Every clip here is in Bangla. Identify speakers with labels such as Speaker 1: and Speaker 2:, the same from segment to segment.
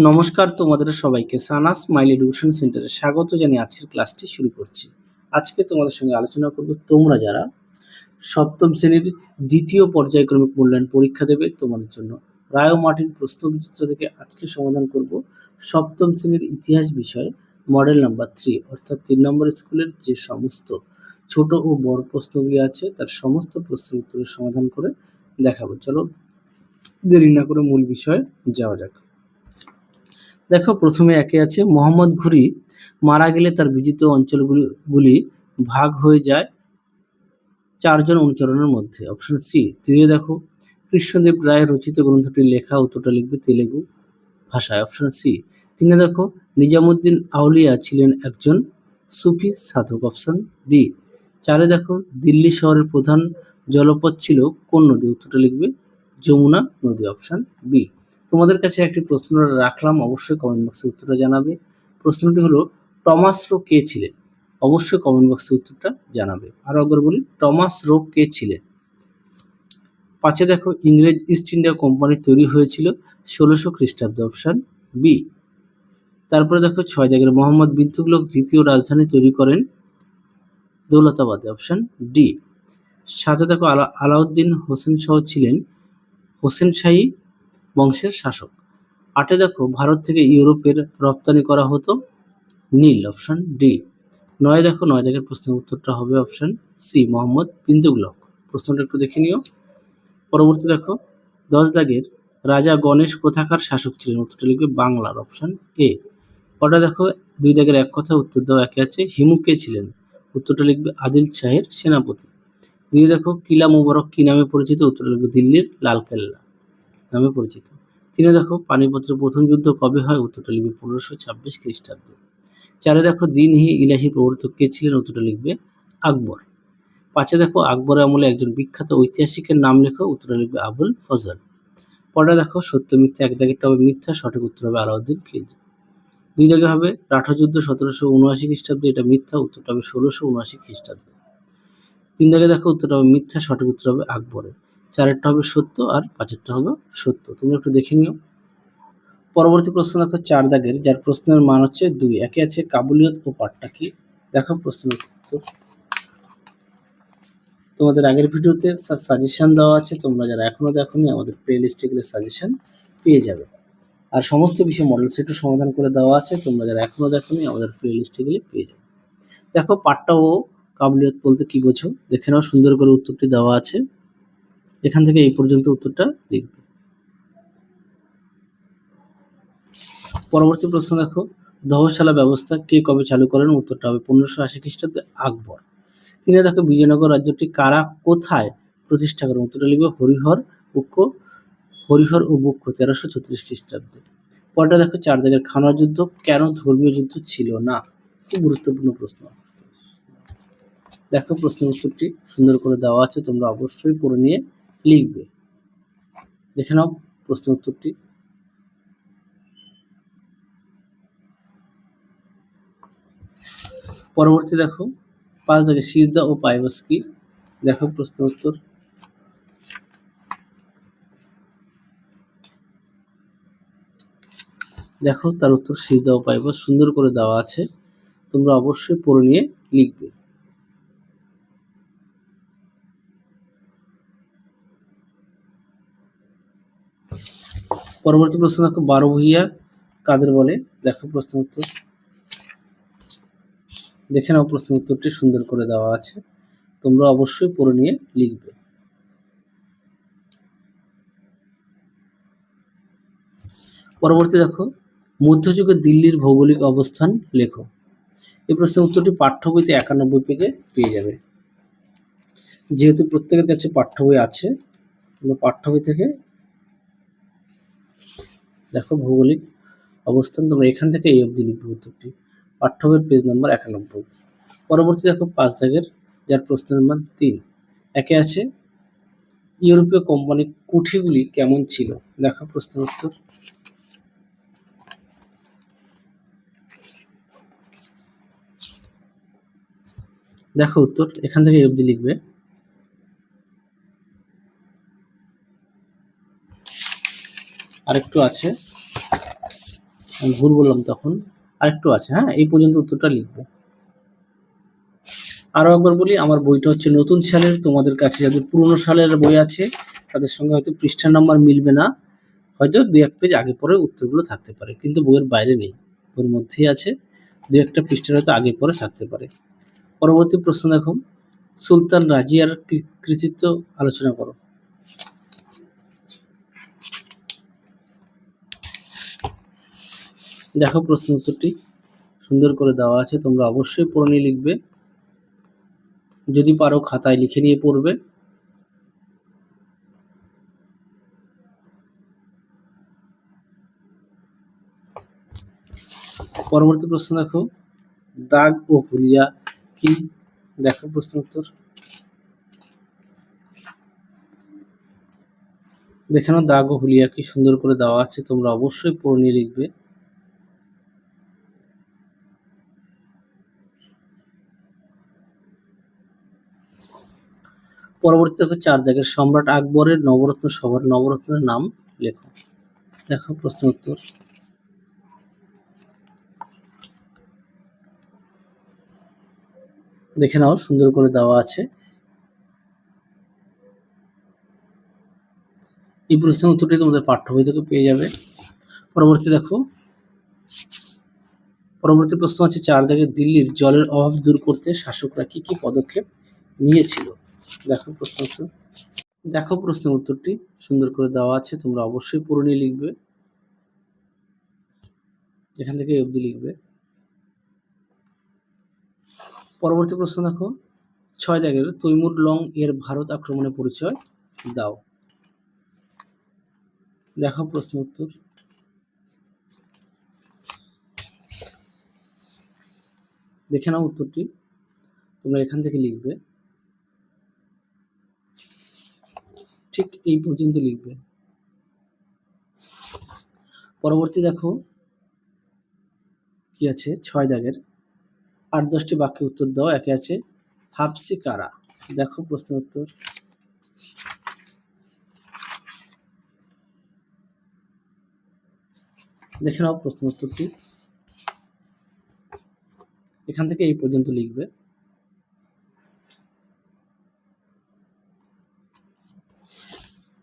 Speaker 1: নমস্কার তোমাদের সবাইকে সানাস স্মাইল এডুকেশন সেন্টারে স্বাগত জানিয়ে আজকের ক্লাসটি শুরু করছি। আজকে তোমাদের সঙ্গে আলোচনা করব তোমরা যারা সপ্তম শ্রেণীর দ্বিতীয় পর্যায়ক্রমিক মূল্যায়ন পরীক্ষা দেবে তোমাদের জন্য রায় ও মার্টিন প্রশ্নবিচিত্র থেকে আজকে সমাধান করব সপ্তম শ্রেণীর ইতিহাস বিষয় মডেল নাম্বার 3 অর্থাৎ 3 নম্বর স্কুলের যে সমস্ত ছোট ও বড় প্রশ্নগুলি আছে তার সমস্ত প্রশ্নের উত্তরের সমাধান করে দেখাবো। চলো দেরি না করে মূল বিষয়ে যাওয়া যাক। দেখো প্রথমে একে আছে মোহাম্মদ ঘুরি মারা গেলে তার বিজিত অঞ্চলগুলি ভাগ হয়ে যায় চারজন অনুচরণের মধ্যে। Option C. তৃতীয় দেখো কৃষ্ণদেব রায় রচিত গ্রন্থটির লেখা উত্তরটা লিখবে তেলেগু ভাষায়। Option C. তিনে দেখো নিজামুদ্দিন আউলিয়া ছিলেন একজন সুফি সাধক। Option D. চারে দেখো দিল্লি শহরের প্রধান জলপথ ছিল কোন নদী? উত্তরটা লিখবে যমুনা নদী। Option B. তোমাদের কাছে একটি প্রশ্ন রাখলাম, অবশ্যই কমেন্ট বক্সে উত্তরটা জানাবে। প্রশ্নটি হলো টমাস রো কে ছিলেন? অবশ্যই কমেন্ট বক্সে উত্তরটা জানাবে। আরো একবার বলি, টমাস রো কে ছিলেন? পাঁচে দেখো ইংরেজ ইস্ট ইন্ডিয়া কোম্পানি তৈরি হয়েছিল 1600 খ্রিস্টাব্দে। Option B. তারপরে দেখো 6 দাগের মোহাম্মদ বিন তুগলক দ্বিতীয় রাজধানী তৈরি করেন দৌলতাবাদে। Option D. 7 দেখো আলাউদ্দিন হোসেন শাহ ছিলেন হোসেন শাহী বংশের শাসক। 8 দেখো ভারত থেকে ইউরোপের রপ্তানি করা হতো নীল। Option D. 9 দেখো 9 দাগের প্রশ্নের উত্তরটা হবে অপশন সি মোহাম্মদ বিন তুগলক। প্রশ্নটা একটু দেখে নিও। পরবর্তী দেখো 10 দাগের রাজা গণেশ কোথাকার শাসক ছিলেন? উত্তরটা লিখবে বাংলার। Option A. কটা দেখো 2 দাগের এক কথা উত্তর দাও একে আছে হিমু কে ছিলেন? উত্তরটা লিখবে আদিল শাহের সেনাপতি। 2 দেখো কিলা মুবারক কি নামে পরিচিত? উত্তরটা লিখবে দিল্লির লালকেল্লা নামে পরিচিত। 3 দেখো পানিপথের প্রথম যুদ্ধ কবে হয়? উত্তরটা লিখবে 1526 খ্রিস্টাব্দে। 4 দেখো দিন হি ইলাহি প্রবর্তক কে ছিলেন? উত্তরটা লিখবে আকবর। 5 দেখো আকবরের আমলে একজন বিখ্যাত ঐতিহাসিকের নাম লেখো। উত্তরটা লিখবে আবুল ফজল। পরে দেখো সত্য মিথ্যা, এক দাগেরটা হবে মিথ্যা, সঠিক উত্তর হবে আলাউদ্দিন খিলজি। 2 দাগে হবে রাঠা যুদ্ধ 1779 খ্রিস্টাব্দে, এটা মিথ্যা, উত্তরটা হবে 1679 খ্রিস্টাব্দে। 3 দাগে দেখো উত্তরটা হবে মিথ্যা, সঠিক উত্তর হবে আকবরের। 4এরটা হবে সত্য আর 5এরটা হবে সত্য। তুমি একটু দেখে নিও। পরবর্তী প্রশ্ন দেখো 4 দাগের, যার প্রশ্নের মান হচ্ছে 2। একে আছে কাবুলিয়ত ও পাঠটা কি? দেখো প্রশ্নের উত্তর। তোমাদের আগের ভিডিওতে সাজেশন দেওয়া আছে, তোমরা যারা এখনো দেখোনি আমাদের প্লে লিস্টে গেলে সাজেশন পেয়ে যাবে। আর সমস্ত বিষয় মডেল সেটও সমাধান করে দেওয়া আছে, তোমরা যারা এখনো দেখোনি আমাদের প্লে লিস্টে গেলে পেয়ে যাবে। দেখো পাঠটা ও কাবুলিয়ত বলতে কি বোঝো দেখে নাও, সুন্দর করে উত্তরটি দেওয়া আছে। এখান থেকে এই পর্যন্ত উত্তরটা লিখবে। পরবর্তী প্রশ্ন দেখো দহশালা ব্যবস্থা কে কবে চালু করেন? উত্তরটা হবে 1580 খ্রিস্টাব্দে আকবর। 3 দেখো বিজয়নগর রাজ্যটি কারা কোথায় প্রতিষ্ঠা করেন? উত্তরটা লিখবে হরিহর ও বুক্ষ 1336 খ্রিস্টাব্দে। পরটা দেখো 4 দাগের খানোয়ার যুদ্ধ কেন ধর্মীয় যুদ্ধ ছিল না? খুব গুরুত্বপূর্ণ প্রশ্ন। দেখো প্রশ্নের উত্তরটি সুন্দর করে দেওয়া আছে, তোমরা অবশ্যই পড়ে নিয়ে লিখবে। দেখে নাও প্রশ্নের উত্তরটি। পরবর্তী দেখো 5 দাগে সিজদা ও পাইবাস কি? দেখো প্রশ্নের উত্তর। দেখো তার উত্তর সিজদা ও পাইবাস সুন্দর করে দেওয়া আছে, তোমরা অবশ্যই পড়ে নিয়ে লিখবে। পরবর্তী প্রশ্ন দেখো 12 ভূঁইয়া কাদের বলে? দেখো প্রশ্নের উত্তর। দেখে নাও প্রশ্নের উত্তরটি সুন্দর করে দেওয়া আছে, তোমরা অবশ্যই পড়ে নিয়ে লিখবে। পরবর্তী দেখো মধ্যযুগে দিল্লির ভৌগোলিক অবস্থান লেখো। এই প্রশ্নের উত্তরটি পাঠ্য বইতে 91 পেজে পেয়ে যাবে। যেহেতু প্রত্যেকের কাছে পাঠ্য বই আছে, তোমরা পাঠ্য বই থেকে দেখো ভৌগোলিক অবস্থান, তোমরা এখান থেকে এই অবধি লিখবে উত্তরটি। পাঠ্য বইয়ের পেজ নাম্বার 91। পরবর্তী দেখো 5 দাগের, যার প্রশ্নের মান 3। একে আছে ইউরোপীয় কোম্পানির কুঠিগুলি কেমন ছিল? দেখো প্রশ্নের উত্তর। দেখো উত্তর এখান থেকে এই অবধি লিখবে। আরেকটু আছে আমি ভুল বললাম তখন, আরেকটু আছে। হ্যাঁ, এই পর্যন্ত উত্তরটা লিখবে। আরো একবার বলি, আমার বইটা হচ্ছে নতুন সালের। তোমাদের কাছে যাদের পুরনো সালের বই আছে তাদের সঙ্গে হয়তো পৃষ্ঠা নাম্বার মিলবে না, হয়তো ২-১ পেজ আগে পরে উত্তরগুলো থাকতে পারে, কিন্তু বইয়ের বাইরে নেই, বইয়ের মধ্যেই আছে। ২-১টা পৃষ্ঠার হয়তো আগে পরে থাকতে পারে। পরবর্তী প্রশ্ন দেখো, সুলতান রাজিয়ার কৃতিত্ব আলোচনা করো। দেখো প্রশ্ন উত্তরটি সুন্দর করে দেওয়া আছে, তোমরা অবশ্যই পড়ে নিয়ে লিখবে, যদি পারো খাতায় লিখে নিয়ে পড়বে। পরবর্তী প্রশ্ন দেখো, দাগ ও হুলিয়া কি? দেখো প্রশ্ন উত্তর, দেখে নাও দাগ ও হুলিয়া কি, সুন্দর করে দেওয়া আছে, তোমরা অবশ্যই পড়ে নিয়ে লিখবে। পরবর্তী দেখো ৪ দাগের, সম্রাট আকবরের নবরত্ন সভার নবরত্নের নাম লেখো। দেখো প্রশ্ন উত্তর, দেখে নাও, সুন্দর করে দেওয়া আছে। এই প্রশ্নের উত্তরটি তোমাদের পাঠ্য বই থেকে পেয়ে যাবে। পরবর্তী দেখো, পরবর্তী প্রশ্ন আছে ৪ দাগের, দিল্লির জলের অভাব দূর করতে শাসকরা কি কি পদক্ষেপ নিয়েছিল? দেখো প্রশ্ন উত্তর, দেখো প্রশ্নের উত্তরটি সুন্দর করে দেওয়া আছে, তোমরা অবশ্যই পড়ে নিয়ে লিখবে, এখান থেকে এই অবধি লিখবে। পরবর্তী প্রশ্ন দেখো ৬ দাগের, তৈমুর লং এর ভারত আক্রমণের পরিচয় দাও। দেখো প্রশ্ন উত্তর, দেখে নাও উত্তরটি, তোমরা এখান থেকে লিখবে, ঠিক এই পর্যন্ত লিখবে। পরবর্তী দেখো কি আছে ৬ দাগের, ৮-১০টি বাক্যে উত্তর দাও। একে আছে হাফসি কারা। দেখো প্রশ্ন উত্তর, দেখে নাও প্রশ্ন উত্তরটি, এখান থেকে এই পর্যন্ত লিখবে।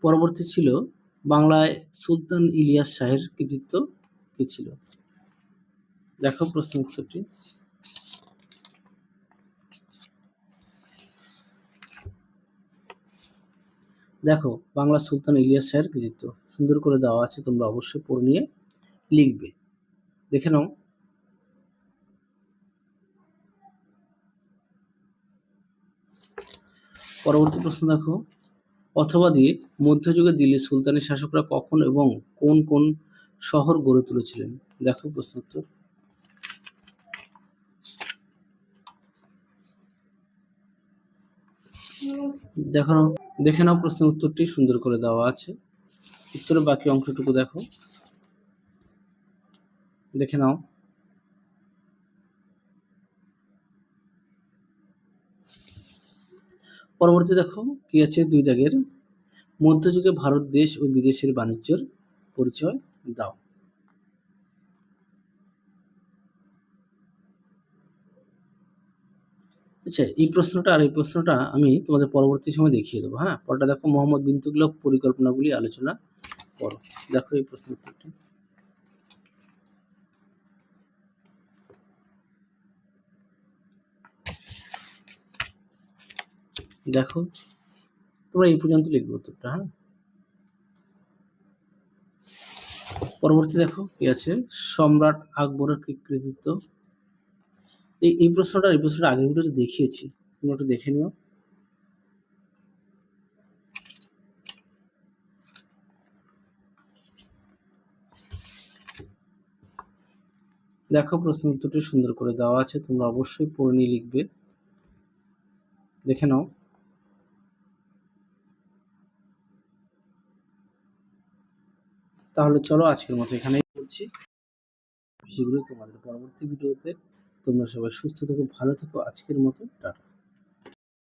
Speaker 1: পরবর্তী ছিল, বাংলায় সুলতান ইলিয়াস শাহের কৃতিত্ব কি ছিল? দেখো প্রশ্ন উত্তরটি, দেখো বাংলা সুলতান ইলিয়াস শাহের কৃতিত্ব সুন্দর করে দেওয়া আছে, তোমরা অবশ্যই পড়ে নিয়ে লিখবে, দেখে নাও। পরবর্তী প্রশ্ন দেখো, অথবা দিয়ে মধ্যযুগে দিল্লির সুলতানি শাসকরা কখন এবং কোন কোন শহর গড়ে তুলেছিলেন? দেখো প্রশ্ন উত্তর, দেখে নাও প্রশ্নের উত্তরটি সুন্দর করে দেওয়া আছে, উত্তরের বাকি অংশটুকু দেখো, দেখে নাও। পরবর্তী দেখো কি আছে ২ দাগের, মধ্যযুগে ভারত দেশ ও বিদেশের বাণিজ্যের পরিচয় দাও। আচ্ছা, এই প্রশ্নটা আর এই প্রশ্নটা আমি তোমাদের পরবর্তী সময় দেখিয়ে দেবো। হ্যাঁ, পরটা দেখো, মোহাম্মদ বিন তুগলক পরিকল্পনাগুলি আলোচনা করো। দেখো এই প্রশ্ন উত্তরটি, দেখো তোমরা এই পর্যন্ত লিখবে উত্তরটা। হ্যাঁ, পরবর্তী দেখো কি আছে, সম্রাট আকবরের কৃতিত্ব। এই প্রশ্নটা আগের ভিডিওতে দেখিয়েছি, তোমরা একটু দেখে নিও। দেখো প্রশ্ন উত্তরটি সুন্দর করে দেওয়া আছে, তোমরা অবশ্যই পড়ে নিয়ে লিখবে, দেখে নাও। তাহলে চলো আজকের মতো এখানেই বলছি, শীঘ্রই তোমাদের পরবর্তী ভিডিওতে। তোমরা সবাই সুস্থ থেকো, ভালো থেকো, আজকের মতো টাটা।